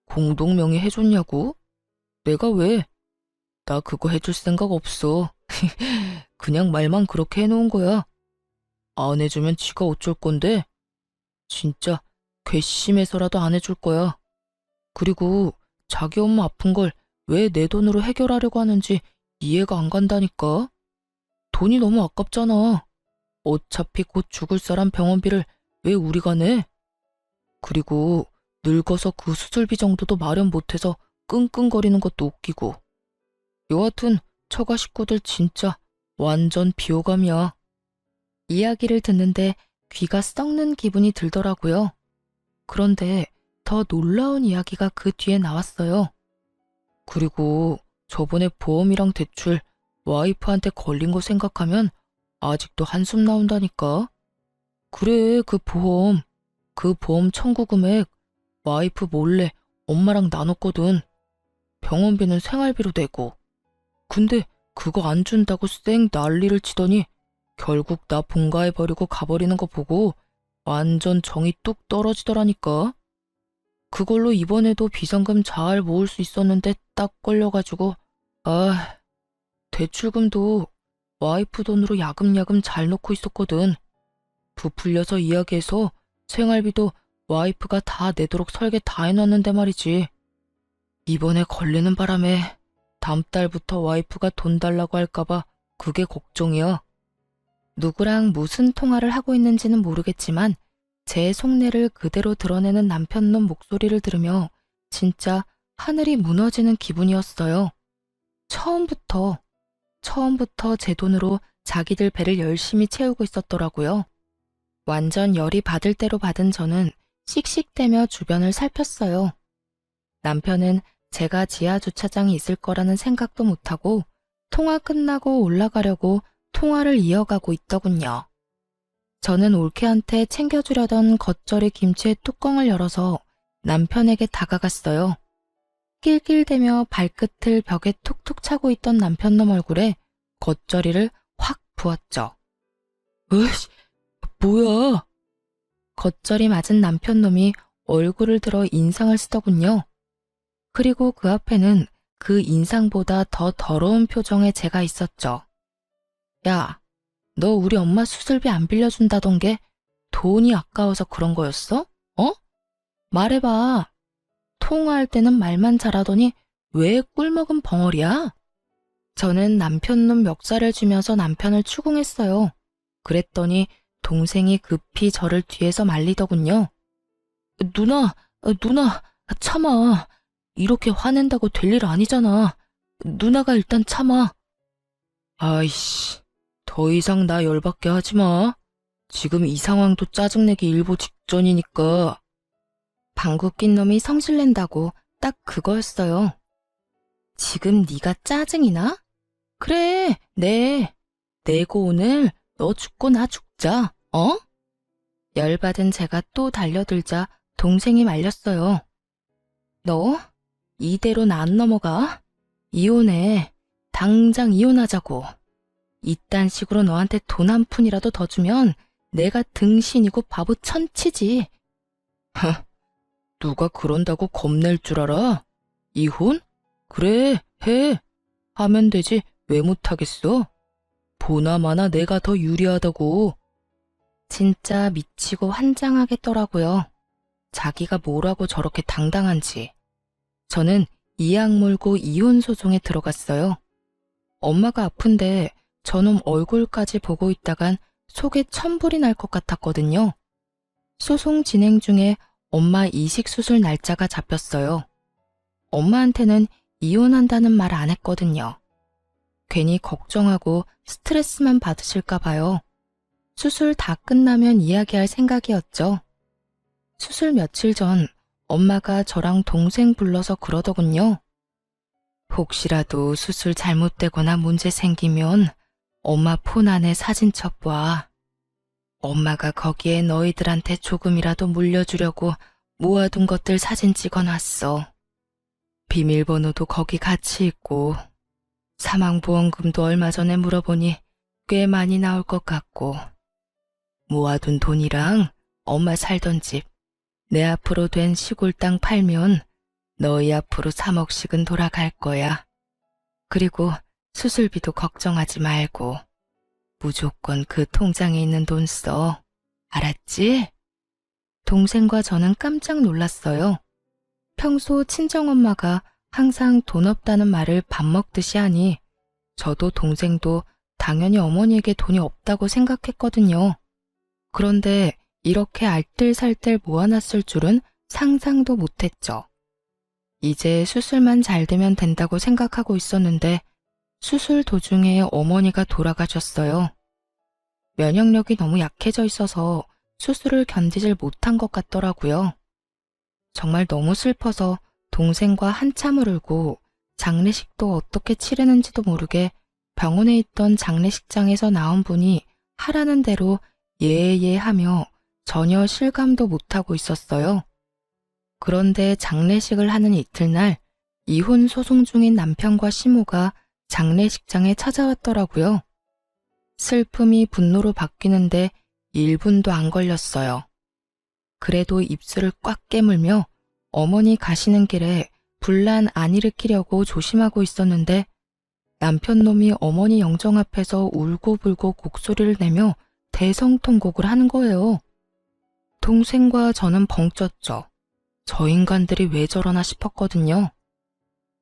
공동명의 해줬냐고? 내가 왜? 나 그거 해줄 생각 없어. 그냥 말만 그렇게 해놓은 거야. 안 해주면 지가 어쩔 건데? 진짜 괘씸해서라도 안 해줄 거야. 그리고 자기 엄마 아픈 걸 왜 내 돈으로 해결하려고 하는지 이해가 안 간다니까. 돈이 너무 아깝잖아. 어차피 곧 죽을 사람 병원비를 왜 우리가 내? 그리고 늙어서 그 수술비 정도도 마련 못해서 끙끙거리는 것도 웃기고. 여하튼 처가 식구들 진짜 완전 비호감이야. 이야기를 듣는데 귀가 썩는 기분이 들더라고요. 그런데 더 놀라운 이야기가 그 뒤에 나왔어요. 그리고 저번에 보험이랑 대출 와이프한테 걸린 거 생각하면 아직도 한숨 나온다니까. 그래, 그 보험 청구 금액 와이프 몰래 엄마랑 나눴거든. 병원비는 생활비로 내고. 근데 그거 안 준다고 쌩 난리를 치더니 결국 나 본가해버리고 가버리는 거 보고 완전 정이 뚝 떨어지더라니까. 그걸로 이번에도 비상금 잘 모을 수 있었는데 딱 걸려가지고 대출금도 와이프 돈으로 야금야금 잘 넣고 있었거든. 부풀려서 이야기해서 생활비도 와이프가 다 내도록 설계 다 해놨는데 말이지. 이번에 걸리는 바람에 다음 달부터 와이프가 돈 달라고 할까봐 그게 걱정이야. 누구랑 무슨 통화를 하고 있는지는 모르겠지만 제 속내를 그대로 드러내는 남편놈 목소리를 들으며 진짜 하늘이 무너지는 기분이었어요. 처음부터 제 돈으로 자기들 배를 열심히 채우고 있었더라고요. 완전 열이 받을 대로 받은 저는 씩씩대며 주변을 살폈어요. 남편은 제가 지하 주차장에 있을 거라는 생각도 못하고 통화 끝나고 올라가려고 통화를 이어가고 있더군요. 저는 올케한테 챙겨주려던 겉절이 김치의 뚜껑을 열어서 남편에게 다가갔어요. 낄낄대며 발끝을 벽에 툭툭 차고 있던 남편놈 얼굴에 겉절이를 확 부었죠. 으이씨, 뭐야? 겉절이 맞은 남편놈이 얼굴을 들어 인상을 쓰더군요. 그리고 그 앞에는 그 인상보다 더 더러운 표정의 제가 있었죠. 야, 너 우리 엄마 수술비 안 빌려준다던 게 돈이 아까워서 그런 거였어? 어? 말해봐. 통화할 때는 말만 잘하더니 왜 꿀먹은 벙어리야? 저는 남편놈 멱살을 쥐면서 남편을 추궁했어요. 그랬더니 동생이 급히 저를 뒤에서 말리더군요. 누나, 참아. 이렇게 화낸다고 될 일 아니잖아. 누나가 일단 참아. 아이씨, 더 이상 나 열받게 하지 마. 지금 이 상황도 짜증내기 일보 직전이니까. 방구 낀 놈이 성질낸다고 딱 그거였어요. 지금 네가 짜증이 나? 그래, 내고 오늘 너 죽고 나 죽자, 어? 열받은 제가 또 달려들자 동생이 말렸어요. 너 이대로 나 안 넘어가? 이혼해. 당장 이혼하자고. 이딴 식으로 너한테 돈 한 푼이라도 더 주면 내가 등신이고 바보 천치지. 누가 그런다고 겁낼 줄 알아? 이혼? 그래, 해. 하면 되지. 왜 못하겠어? 보나마나 내가 더 유리하다고. 진짜 미치고 환장하겠더라고요. 자기가 뭐라고 저렇게 당당한지. 저는 이악 물고 이혼 소송에 들어갔어요. 엄마가 아픈데 저놈 얼굴까지 보고 있다간 속에 천불이 날 것 같았거든요. 소송 진행 중에 엄마 이식 수술 날짜가 잡혔어요. 엄마한테는 이혼한다는 말 안 했거든요. 괜히 걱정하고 스트레스만 받으실까 봐요. 수술 다 끝나면 이야기할 생각이었죠. 수술 며칠 전 엄마가 저랑 동생 불러서 그러더군요. 혹시라도 수술 잘못되거나 문제 생기면 엄마 폰 안에 사진 첩봐. 엄마가 거기에 너희들한테 조금이라도 물려주려고 모아둔 것들 사진 찍어놨어. 비밀번호도 거기 같이 있고 사망보험금도 얼마 전에 물어보니 꽤 많이 나올 것 같고 모아둔 돈이랑 엄마 살던 집, 내 앞으로 된 시골 땅 팔면 너희 앞으로 3억씩은 돌아갈 거야. 그리고 수술비도 걱정하지 말고 무조건 그 통장에 있는 돈 써. 알았지? 동생과 저는 깜짝 놀랐어요. 평소 친정엄마가 항상 돈 없다는 말을 밥 먹듯이 하니 저도 동생도 당연히 어머니에게 돈이 없다고 생각했거든요. 그런데 이렇게 알뜰살뜰 모아놨을 줄은 상상도 못했죠. 이제 수술만 잘 되면 된다고 생각하고 있었는데 수술 도중에 어머니가 돌아가셨어요. 면역력이 너무 약해져 있어서 수술을 견디질 못한 것 같더라고요. 정말 너무 슬퍼서 동생과 한참을 울고 장례식도 어떻게 치르는지도 모르게 병원에 있던 장례식장에서 나온 분이 하라는 대로 예예 하며 전혀 실감도 못하고 있었어요. 그런데 장례식을 하는 이틀날 이혼 소송 중인 남편과 시모가 장례식장에 찾아왔더라고요. 슬픔이 분노로 바뀌는데 1분도 안 걸렸어요. 그래도 입술을 꽉 깨물며 어머니 가시는 길에 분란 안 일으키려고 조심하고 있었는데 남편 놈이 어머니 영정 앞에서 울고불고 곡소리를 내며 대성통곡을 하는 거예요. 동생과 저는 벙쪘죠. 저 인간들이 왜 저러나 싶었거든요.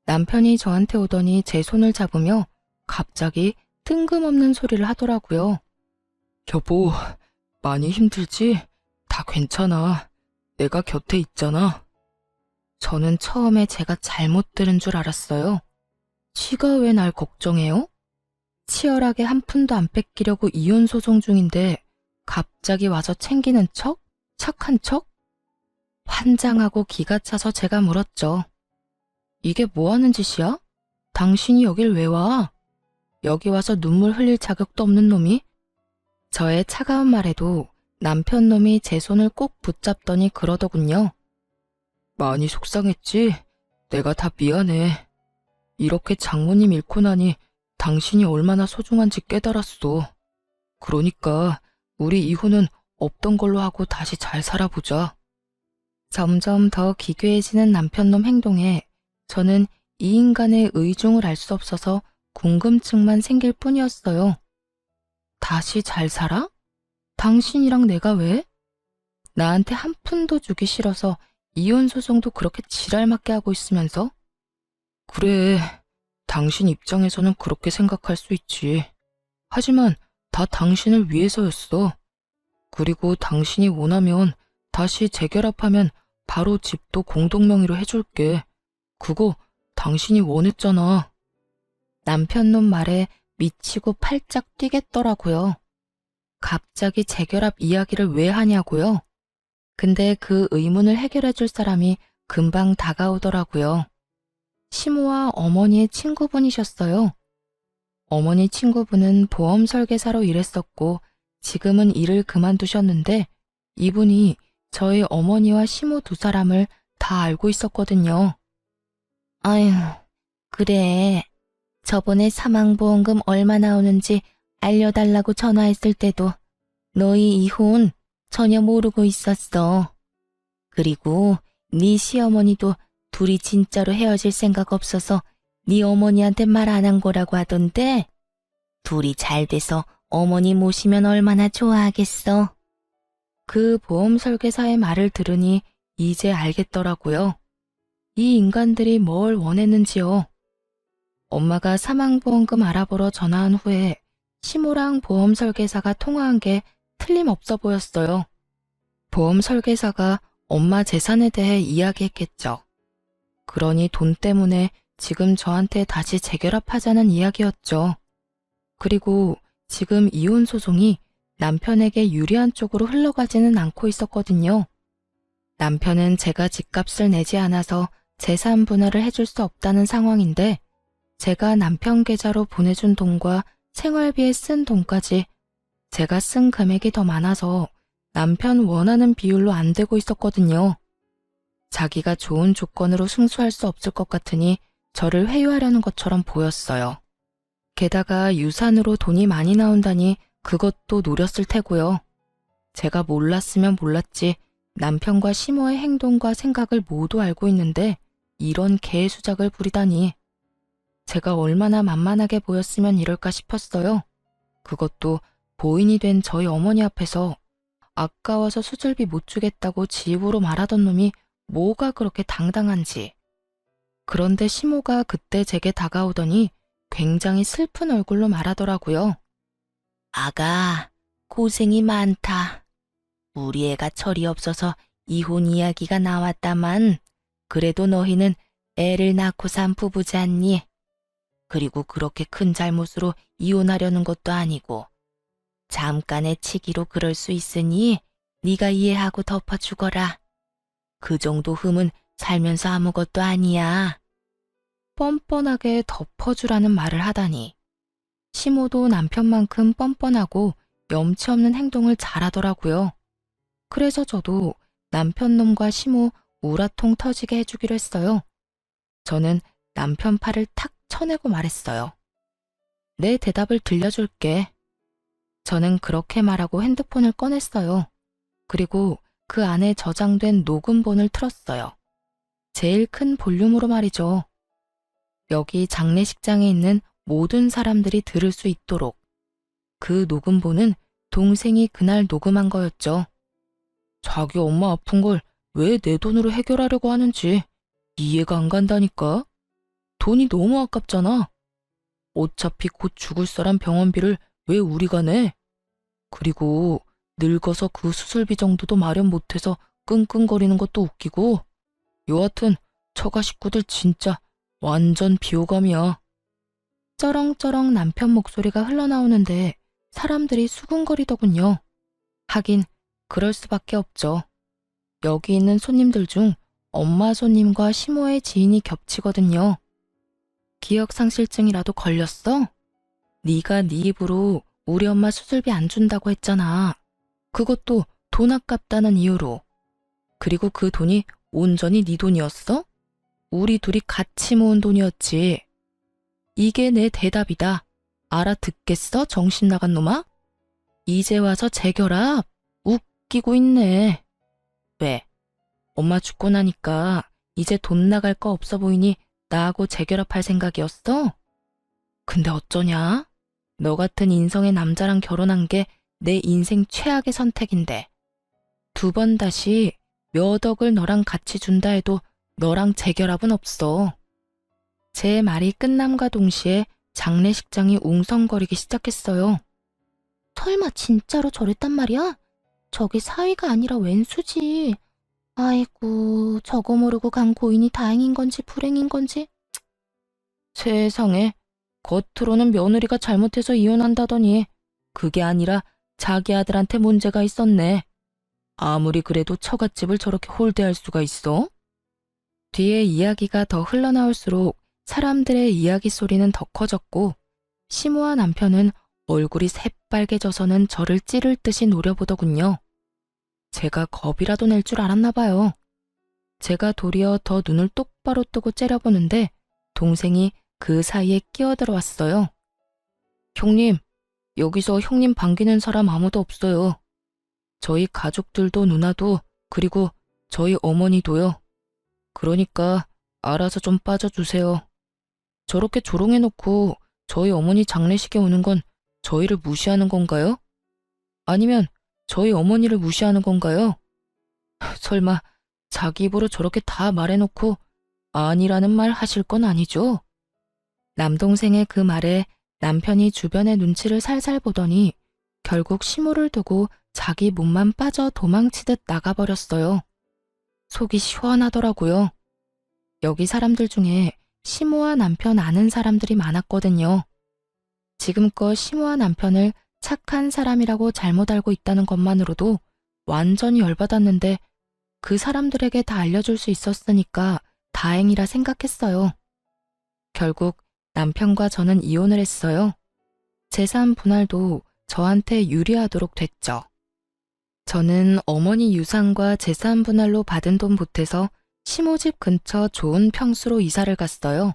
남편이 저한테 오더니 제 손을 잡으며 갑자기 뜬금없는 소리를 하더라고요. 여보, 많이 힘들지? 다 괜찮아. 내가 곁에 있잖아. 저는 처음에 제가 잘못 들은 줄 알았어요. 지가 왜 날 걱정해요? 치열하게 한 푼도 안 뺏기려고 이혼 소송 중인데 갑자기 와서 챙기는 척? 착한 척? 환장하고 기가 차서 제가 물었죠. 이게 뭐 하는 짓이야? 당신이 여길 왜 와? 여기 와서 눈물 흘릴 자격도 없는 놈이? 저의 차가운 말에도 남편 놈이 제 손을 꼭 붙잡더니 그러더군요. 많이 속상했지? 내가 다 미안해. 이렇게 장모님 잃고 나니 당신이 얼마나 소중한지 깨달았어. 그러니까 우리 이혼은 없던 걸로 하고 다시 잘 살아보자. 점점 더 기괴해지는 남편놈 행동에 저는 이 인간의 의중을 알 수 없어서 궁금증만 생길 뿐이었어요. 다시 잘 살아? 당신이랑 내가 왜? 나한테 한 푼도 주기 싫어서 이혼 소송도 그렇게 지랄맞게 하고 있으면서? 그래, 당신 입장에서는 그렇게 생각할 수 있지. 하지만 다 당신을 위해서였어. 그리고 당신이 원하면 다시 재결합하면 바로 집도 공동명의로 해줄게. 그거 당신이 원했잖아. 남편놈 말에 미치고 팔짝 뛰겠더라고요. 갑자기 재결합 이야기를 왜 하냐고요? 근데 그 의문을 해결해줄 사람이 금방 다가오더라고요. 시모와 어머니의 친구분이셨어요. 어머니 친구분은 보험 설계사로 일했었고 지금은 일을 그만두셨는데 이분이 저희 어머니와 시모 두 사람을 다 알고 있었거든요. 아휴, 그래. 저번에 사망보험금 얼마 나오는지 알려달라고 전화했을 때도 너희 이혼 전혀 모르고 있었어. 그리고 네 시어머니도 둘이 진짜로 헤어질 생각 없어서 네 어머니한테 말 안 한 거라고 하던데 둘이 잘 돼서 어머니 모시면 얼마나 좋아하겠어. 그 보험 설계사의 말을 들으니 이제 알겠더라고요. 이 인간들이 뭘 원했는지요. 엄마가 사망보험금 알아보러 전화한 후에 시모랑 보험 설계사가 통화한 게 틀림없어 보였어요. 보험 설계사가 엄마 재산에 대해 이야기했겠죠. 그러니 돈 때문에 지금 저한테 다시 재결합하자는 이야기였죠. 그리고 지금 이혼 소송이 남편에게 유리한 쪽으로 흘러가지는 않고 있었거든요. 남편은 제가 집값을 내지 않아서 재산 분할을 해줄 수 없다는 상황인데 제가 남편 계좌로 보내준 돈과 생활비에 쓴 돈까지 제가 쓴 금액이 더 많아서 남편 원하는 비율로 안 되고 있었거든요. 자기가 좋은 조건으로 승수할 수 없을 것 같으니 저를 회유하려는 것처럼 보였어요. 게다가 유산으로 돈이 많이 나온다니 그것도 노렸을 테고요. 제가 몰랐으면 몰랐지 남편과 시모의 행동과 생각을 모두 알고 있는데 이런 개수작을 부리다니. 제가 얼마나 만만하게 보였으면 이럴까 싶었어요. 그것도 보인이 된 저희 어머니 앞에서 아까워서 수술비 못 주겠다고 지 입으로 말하던 놈이 뭐가 그렇게 당당한지. 그런데 시모가 그때 제게 다가오더니 굉장히 슬픈 얼굴로 말하더라고요. 아가, 고생이 많다. 우리 애가 철이 없어서 이혼 이야기가 나왔다만 그래도 너희는 애를 낳고 산 부부잖니. 그리고 그렇게 큰 잘못으로 이혼하려는 것도 아니고 잠깐의 치기로 그럴 수 있으니 네가 이해하고 덮어주거라. 그 정도 흠은 살면서 아무것도 아니야. 뻔뻔하게 덮어주라는 말을 하다니. 시모도 남편만큼 뻔뻔하고 염치 없는 행동을 잘하더라고요. 그래서 저도 남편 놈과 시모 우라통 터지게 해주기로 했어요. 저는 남편 팔을 탁 쳐내고 말했어요. 내 대답을 들려줄게. 저는 그렇게 말하고 핸드폰을 꺼냈어요. 그리고 그 안에 저장된 녹음본을 틀었어요. 제일 큰 볼륨으로 말이죠. 여기 장례식장에 있는 모든 사람들이 들을 수 있도록. 그 녹음본은 동생이 그날 녹음한 거였죠. 자기 엄마 아픈 걸 왜 내 돈으로 해결하려고 하는지 이해가 안 간다니까. 돈이 너무 아깝잖아. 어차피 곧 죽을 사람 병원비를 왜 우리가 내? 그리고 늙어서 그 수술비 정도도 마련 못해서 끙끙거리는 것도 웃기고. 여하튼 처가 식구들 진짜 완전 비호감이야. 쩌렁쩌렁 남편 목소리가 흘러나오는데 사람들이 수군거리더군요. 하긴 그럴 수밖에 없죠. 여기 있는 손님들 중 엄마 손님과 시모의 지인이 겹치거든요. 기억상실증이라도 걸렸어? 네가 네 입으로 우리 엄마 수술비 안 준다고 했잖아. 그것도 돈 아깝다는 이유로. 그리고 그 돈이 온전히 네 돈이었어? 우리 둘이 같이 모은 돈이었지. 이게 내 대답이다. 알아듣겠어, 정신 나간 놈아? 이제 와서 재결합? 웃기고 있네. 왜? 엄마 죽고 나니까 이제 돈 나갈 거 없어 보이니 나하고 재결합할 생각이었어? 근데 어쩌냐? 너 같은 인성의 남자랑 결혼한 게 내 인생 최악의 선택인데. 2번 다시 몇 억을 너랑 같이 준다 해도 너랑 재결합은 없어. 제 말이 끝남과 동시에 장례식장이 웅성거리기 시작했어요. 설마 진짜로 저랬단 말이야? 저게 사위가 아니라 웬수지. 아이고, 저거 모르고 간 고인이 다행인 건지 불행인 건지. 세상에, 겉으로는 며느리가 잘못해서 이혼한다더니 그게 아니라 자기 아들한테 문제가 있었네. 아무리 그래도 처갓집을 저렇게 홀대할 수가 있어? 뒤에 이야기가 더 흘러나올수록 사람들의 이야기 소리는 더 커졌고 시모와 남편은 얼굴이 새빨개져서는 저를 찌를 듯이 노려보더군요. 제가 겁이라도 낼 줄 알았나 봐요. 제가 도리어 더 눈을 똑바로 뜨고 째려보는데 동생이 그 사이에 끼어들어왔어요. 형님, 여기서 형님 반기는 사람 아무도 없어요. 저희 가족들도 누나도 그리고 저희 어머니도요. 그러니까 알아서 좀 빠져주세요. 저렇게 조롱해놓고 저희 어머니 장례식에 오는 건 저희를 무시하는 건가요? 아니면 저희 어머니를 무시하는 건가요? 설마 자기 입으로 저렇게 다 말해놓고 아니라는 말 하실 건 아니죠? 남동생의 그 말에 남편이 주변의 눈치를 살살 보더니 결국 시모를 두고 자기 몸만 빠져 도망치듯 나가버렸어요. 속이 시원하더라고요. 여기 사람들 중에 시모와 남편 아는 사람들이 많았거든요. 지금껏 시모와 남편을 착한 사람이라고 잘못 알고 있다는 것만으로도 완전히 열받았는데 그 사람들에게 다 알려줄 수 있었으니까 다행이라 생각했어요. 결국 남편과 저는 이혼을 했어요. 재산 분할도 저한테 유리하도록 됐죠. 저는 어머니 유산과 재산 분할로 받은 돈 보태서 시모집 근처 좋은 평수로 이사를 갔어요.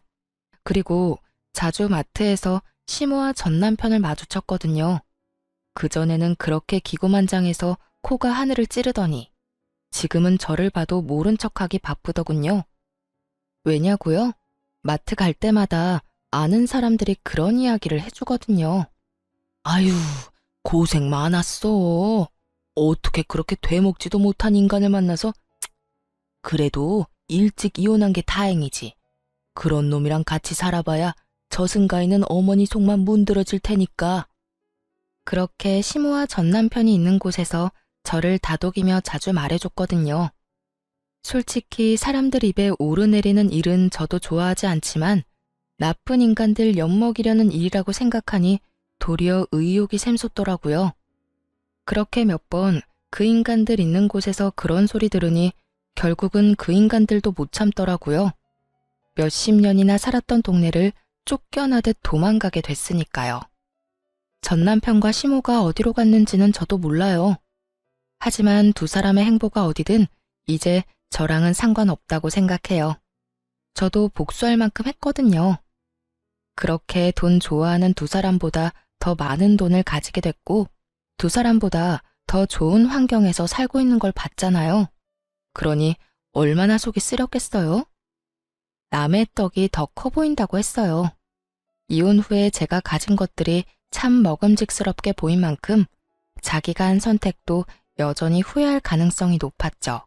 그리고 자주 마트에서 시모와 전 남편을 마주쳤거든요. 그전에는 그렇게 기고만장해서 코가 하늘을 찌르더니 지금은 저를 봐도 모른 척하기 바쁘더군요. 왜냐고요? 마트 갈 때마다 아는 사람들이 그런 이야기를 해주거든요. 아유, 고생 많았어. 어떻게 그렇게 되먹지도 못한 인간을 만나서. 그래도 일찍 이혼한 게 다행이지. 그런 놈이랑 같이 살아봐야 저승가에는 어머니 속만 문드러질 테니까. 그렇게 시모와 전 남편이 있는 곳에서 저를 다독이며 자주 말해줬거든요. 솔직히 사람들 입에 오르내리는 일은 저도 좋아하지 않지만 나쁜 인간들 엿먹이려는 일이라고 생각하니 도리어 의욕이 샘솟더라고요. 그렇게 몇 번 그 인간들 있는 곳에서 그런 소리 들으니 결국은 그 인간들도 못 참더라고요. 몇십 년이나 살았던 동네를 쫓겨나듯 도망가게 됐으니까요. 전 남편과 시모가 어디로 갔는지는 저도 몰라요. 하지만 두 사람의 행보가 어디든 이제 저랑은 상관없다고 생각해요. 저도 복수할 만큼 했거든요. 그렇게 돈 좋아하는 두 사람보다 더 많은 돈을 가지게 됐고 두 사람보다 더 좋은 환경에서 살고 있는 걸 봤잖아요. 그러니 얼마나 속이 쓰렸겠어요? 남의 떡이 더 커 보인다고 했어요. 이혼 후에 제가 가진 것들이 참 먹음직스럽게 보인 만큼 자기가 한 선택도 여전히 후회할 가능성이 높았죠.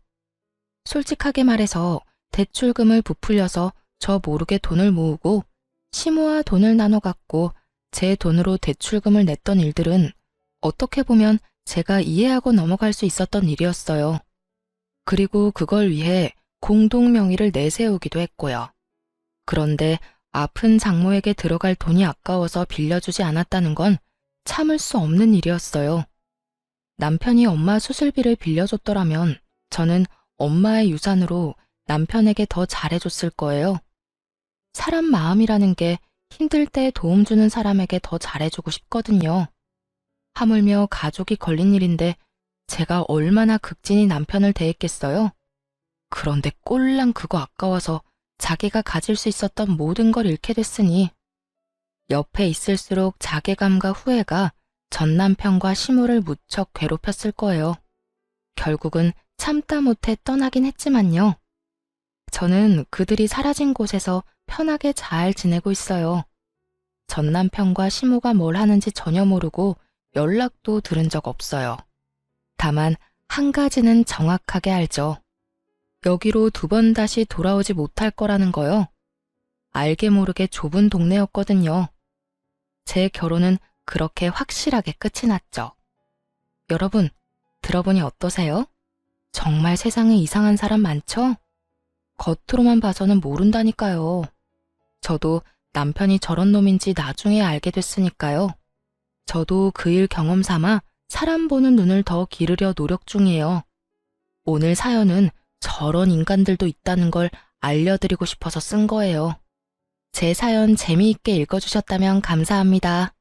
솔직하게 말해서 대출금을 부풀려서 저 모르게 돈을 모으고 시모와 돈을 나눠 갖고 제 돈으로 대출금을 냈던 일들은 어떻게 보면 제가 이해하고 넘어갈 수 있었던 일이었어요. 그리고 그걸 위해 공동 명의를 내세우기도 했고요. 그런데 아픈 장모에게 들어갈 돈이 아까워서 빌려주지 않았다는 건 참을 수 없는 일이었어요. 남편이 엄마 수술비를 빌려줬더라면 저는 엄마의 유산으로 남편에게 더 잘해줬을 거예요. 사람 마음이라는 게 힘들 때 도움 주는 사람에게 더 잘해주고 싶거든요. 하물며 가족이 걸린 일인데 제가 얼마나 극진히 남편을 대했겠어요? 그런데 꼴랑 그거 아까워서 자기가 가질 수 있었던 모든 걸 잃게 됐으니 옆에 있을수록 자괴감과 후회가 전 남편과 시모를 무척 괴롭혔을 거예요. 결국은 참다 못해 떠나긴 했지만요. 저는 그들이 사라진 곳에서 편하게 잘 지내고 있어요. 전 남편과 시모가 뭘 하는지 전혀 모르고 연락도 들은 적 없어요. 다만 한 가지는 정확하게 알죠. 여기로 두 번 다시 돌아오지 못할 거라는 거요. 알게 모르게 좁은 동네였거든요. 제 결혼은 그렇게 확실하게 끝이 났죠. 여러분, 들어보니 어떠세요? 정말 세상에 이상한 사람 많죠? 겉으로만 봐서는 모른다니까요. 저도 남편이 저런 놈인지 나중에 알게 됐으니까요. 저도 그 일 경험 삼아 사람 보는 눈을 더 기르려 노력 중이에요. 오늘 사연은 저런 인간들도 있다는 걸 알려드리고 싶어서 쓴 거예요. 제 사연 재미있게 읽어주셨다면 감사합니다.